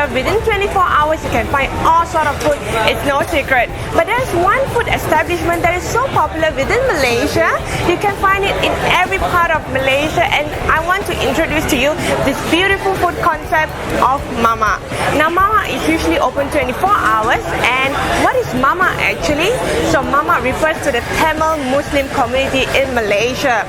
Malaysia. Within 24 hours, you can find all sort of food. It's no secret. But there's one food establishment that is so popular within Malaysia. You can find it in every part of Malaysia, and I want to introduce to you this beautiful food concept of Mamak. Now, Mamak is usually open 24 hours, and what is Mamak actually? So, Mamak refers to the Tamil Muslim community in Malaysia.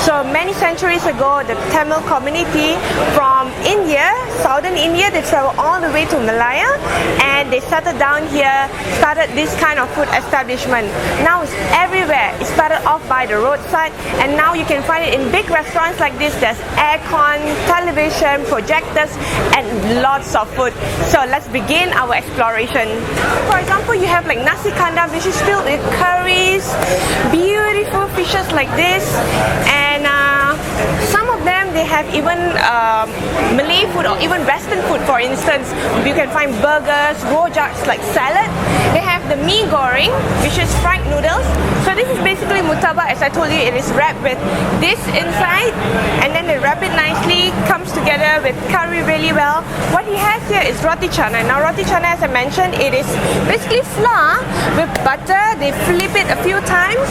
So, many centuries ago, the Tamil community from India, southern India, they travel all the way to Malaya, and they settled down here, started this kind of food establishment. Now it's everywhere. It started off by the roadside, and now you can find it in big restaurants like this. There's aircon, television, projectors, and lots of food. So let's begin our exploration. For example, you have like nasi kandar, which is filled with curries, beautiful fishes like this, and some of them, they have even Malay food or even Western food. For instance, you can find burgers, rojaks like salad. They have the mee goreng, which is fried noodles. So this is basically murtabak. As I told you, it is wrapped with this inside, and then they wrap it nicely, comes together with curry really well. What he has here is Roti Canai. Now Roti Canai, as I mentioned, it is basically flour with butter. They flip it a few times,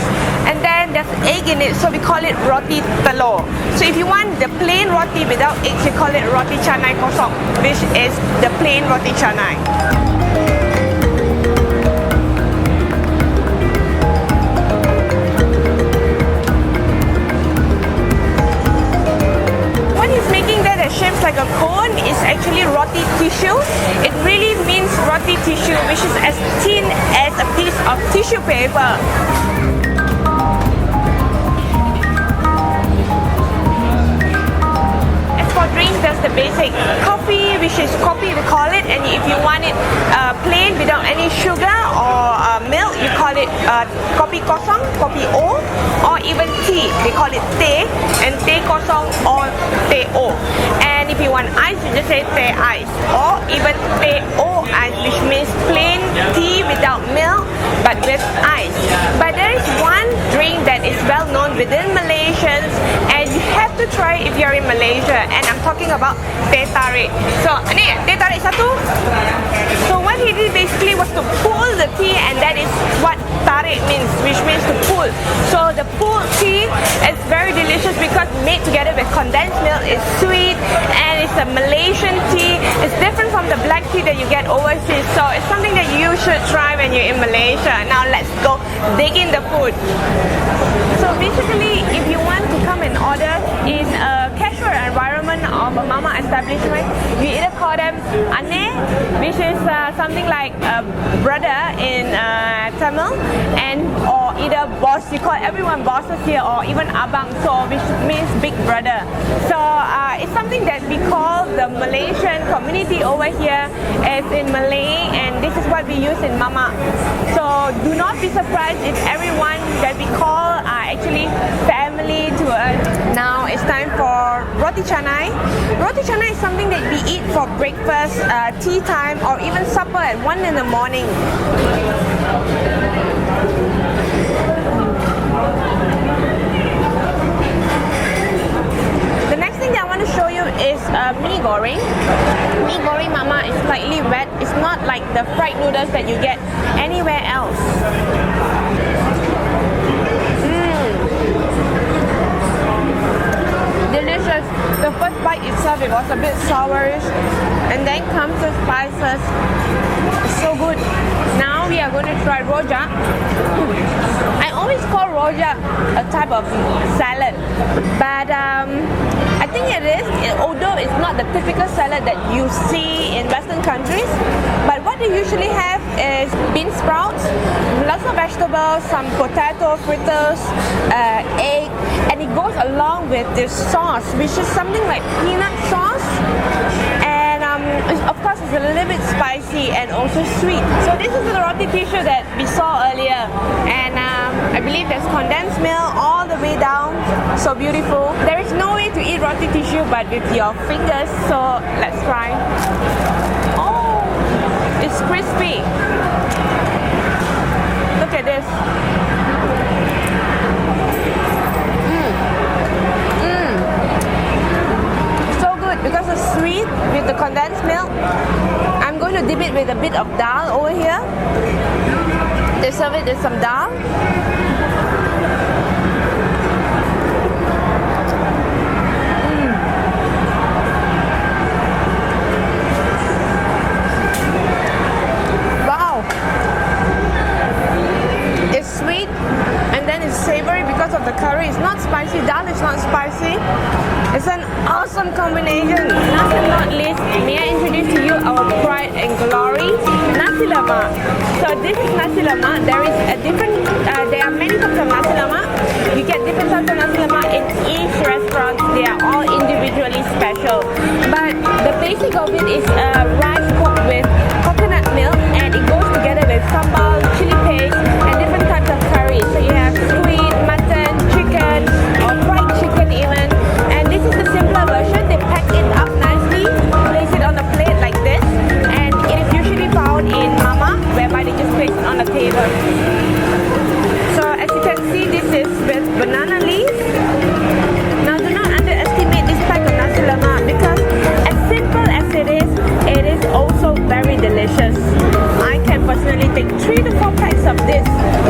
and then there's egg in it, so we call it Roti Telur. So if you want the plain roti without eggs, you call it Roti Canai Kosong, which is the plain Roti Canai. What he's making there that shapes like a cone is actually Roti Tissue. It really means Roti Tissue, which is as thin as a piece of tissue paper. Drinks, there's the basic coffee, which is kopi we call it, and if you want it plain without any sugar or milk, you call it kopi kosong, kopi o, or even tea, they call it teh, and teh kosong or teh o. And if you want ice, you just say teh ice, or even teh o ice, which means plain tea without milk but with ice. But there is one drink that is well known within Malaysians, and you have to try if you're in Malaysia, and I'm talking about Teh Tarik. So, ni Teh Tarik satu. So what he did basically was to pull the tea, and that is what tarik means, which means to pull. So the pulled tea is very delicious because made together with condensed milk. It's sweet, and it's a Malaysian tea. It's different from the black tea that you get overseas. So it's something that you should try when you're in Malaysia. Now let's go dig in the food. So basically, if you want to come and order in a casual environment of a mama establishment, you either call them ane, which is something like a brother in Tamil, and or either boss. You call everyone bosses here, or even abang, so which means big brother. So it's something that we call the Malaysian community over here as in Malay, and this is what we use in Mamak. So do not be surprised if everyone that we call are actually family to us. Now it's time for Roti Canai. Roti Canai is something that we eat for breakfast, tea time, or even supper at 1 in the morning. The next thing that I want to show you is mee goreng. Mee goreng Mama is slightly red. It's not like the fried noodles that you get anywhere else. Delicious. The first bite itself, it was a bit sourish, and then comes the spices. It's so good. Now we are going to try rojak. I always call rojak a type of salad, but I think it is, although it's not the typical salad that you see in Western countries. But what they usually have is bean sprouts, lots of vegetables, some potato fritters, egg, and it goes along with this sauce, which is something like peanut sauce, and of course it's a little bit spicy and also sweet. So this is the roti tissue that we saw earlier, and I believe there's condensed milk all the way down. So beautiful. There is no way to eat roti tissue but with your fingers, so let's try. Oh, it's crispy. Look at this. So good because it's sweet with the condensed milk. to dip it with a bit of dal over here. They serve it with some dal. Wow! It's sweet and then it's savory because of the curry. It's not spicy. Dal is not spicy. It's an awesome combination. Last but not least, may I introduce to you our pride and glory, Nasi Lemak. So this is Nasi Lemak. There are many types of Nasi Lemak. You get different types of Nasi Lemak in each restaurant. They are all individually special. But the basic of it is rice cooked with coconut milk, and it goes together with sambal, chili paste, and different types of curry. So you have sweet, mutton, chicken, or fried chicken even. This is the simpler version. They pack it up nicely, place it on a plate like this, and it is usually found in Mamak, whereby they just place it on the table. So as you can see, this is with banana leaves. Now do not underestimate this pack of Nasi Lemak, because as simple as it is also very delicious. I can personally take 3 to 4 packs of this,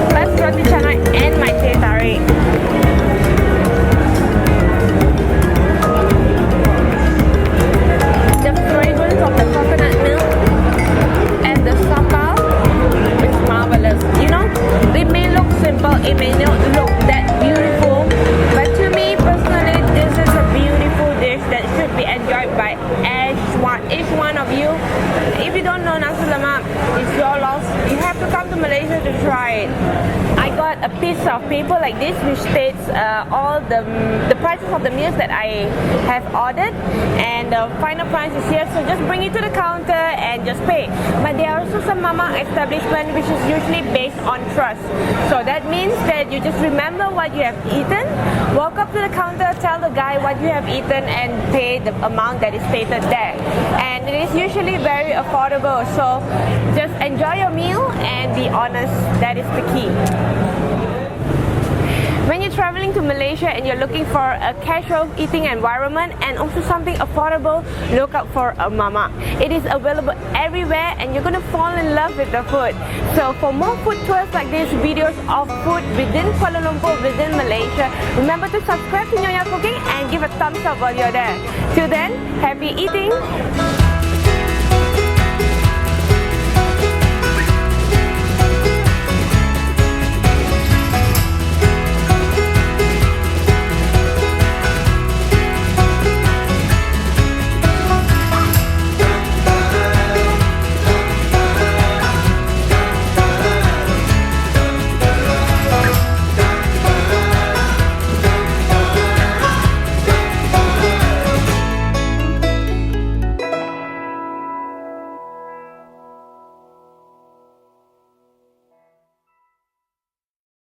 plus Roti Canai and my Teh Tarik. The fragrance of the coconut milk and the sambal is marvelous. You know, it may look simple, it may not look that beautiful, but to me personally, this is a beautiful dish that should be enjoyed by each one of you. If you don't know Nasi Lemak, it's your loss. You have to come to Malaysia to try it. I got a piece of paper like this which states all the prices of the meals that I have ordered, and the final price is here, so just bring it to the counter and just pay. But there are also some Mama establishment which is usually based on trust. So that means that you just remember what you have eaten, walk up to the counter, tell the guy what you have eaten, and pay the amount that is stated there. And it is usually very affordable, so just enjoy your meal and be honest. That is the key. When you're traveling to Malaysia and you're looking for a casual eating environment and also something affordable, look out for a Mamak. It is available everywhere and you're going to fall in love with the food. So for more food tours like this, videos of food within Kuala Lumpur, within Malaysia, remember to subscribe to Nyonya Cooking and give a thumbs up while you're there. Till then, happy eating!